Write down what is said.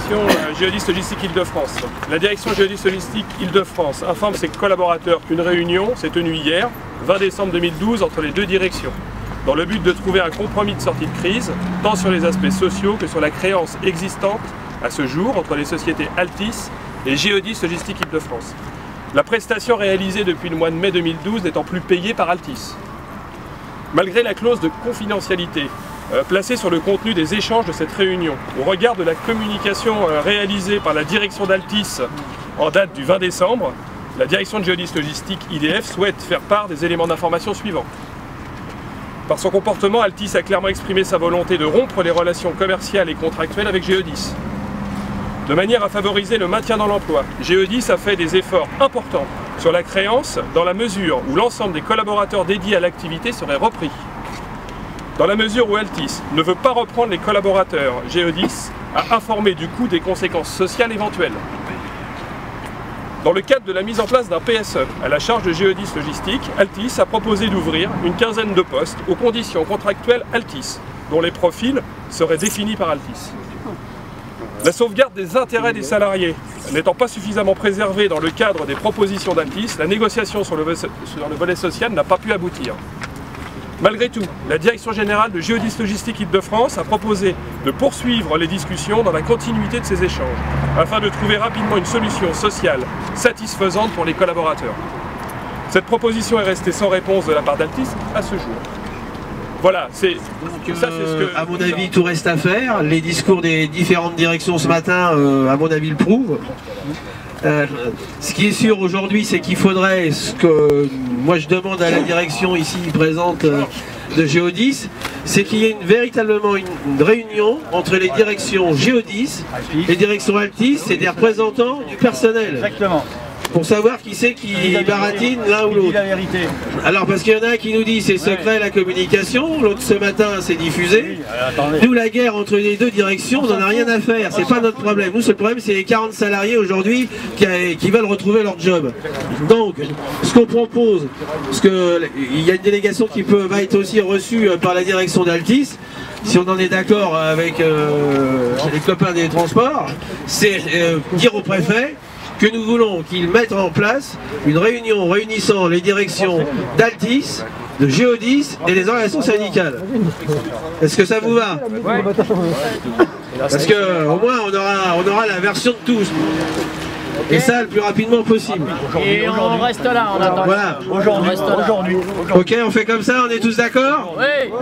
direction Géodis Logistique Île-de-France. La direction Géodis Logistique Île-de-France informe ses collaborateurs qu'une réunion s'est tenue hier, 20 décembre 2012, entre les deux directions, dans le but de trouver un compromis de sortie de crise, tant sur les aspects sociaux que sur la créance existante à ce jour entre les sociétés Altis et Géodis Logistique Île-de-France. La prestation réalisée depuis le mois de mai 2012 n'étant plus payée par Altis. Malgré la clause de confidentialité placée sur le contenu des échanges de cette réunion, au regard de la communication réalisée par la direction d'Altis en date du 20 décembre, la direction de Géodis Logistique IDF souhaite faire part des éléments d'information suivants. Par son comportement, Altis a clairement exprimé sa volonté de rompre les relations commerciales et contractuelles avec Géodis. De manière à favoriser le maintien dans l'emploi, Géodis a fait des efforts importants sur la créance dans la mesure où l'ensemble des collaborateurs dédiés à l'activité seraient repris. Dans la mesure où Altis ne veut pas reprendre les collaborateurs, Géodis a informé du coût des conséquences sociales éventuelles. Dans le cadre de la mise en place d'un PSE à la charge de Géodis Logistique, Altis a proposé d'ouvrir une quinzaine de postes aux conditions contractuelles Altis, dont les profils seraient définis par Altis. La sauvegarde des intérêts des salariés n'étant pas suffisamment préservée dans le cadre des propositions d'Altis, la négociation sur le volet social n'a pas pu aboutir. Malgré tout, la direction générale de Géodis Logistique Île-de-France a proposé de poursuivre les discussions dans la continuité de ces échanges, afin de trouver rapidement une solution sociale satisfaisante pour les collaborateurs. Cette proposition est restée sans réponse de la part d'Altis à ce jour. Voilà, c'est ce que... À mon avis, tout reste à faire. Les discours des différentes directions ce matin, à mon avis, le prouvent. Ce qui est sûr aujourd'hui, c'est qu'il faudrait, ce que moi je demande à la direction ici présente de Géodis, c'est qu'il y ait véritablement une réunion entre les directions Géodis, les directions Altis et des représentants du personnel. Exactement. Pour savoir qui c'est qui baratine l'un ou l'autre. Alors parce qu'il y en a un qui nous dit c'est secret la communication, l'autre ce matin c'est diffusé. Nous la guerre entre les deux directions, on n'en a rien à faire, c'est pas notre problème. Nous le problème c'est les 40 salariés aujourd'hui qui veulent retrouver leur job. Donc ce qu'on propose, parce qu'il y a une délégation qui va être aussi reçue par la direction d'Altis, si on en est d'accord avec les copains des transports, c'est dire au préfet que nous voulons qu'ils mettent en place une réunion réunissant les directions d'Altis, de Géodis et les organisations syndicales. Est-ce que ça vous va? Parce qu'au moins on aura la version de tous. Et ça le plus rapidement possible. Et on reste là en attendant. Voilà. Aujourd'hui. Ok, on fait comme ça, on est tous d'accord? Oui. Bon.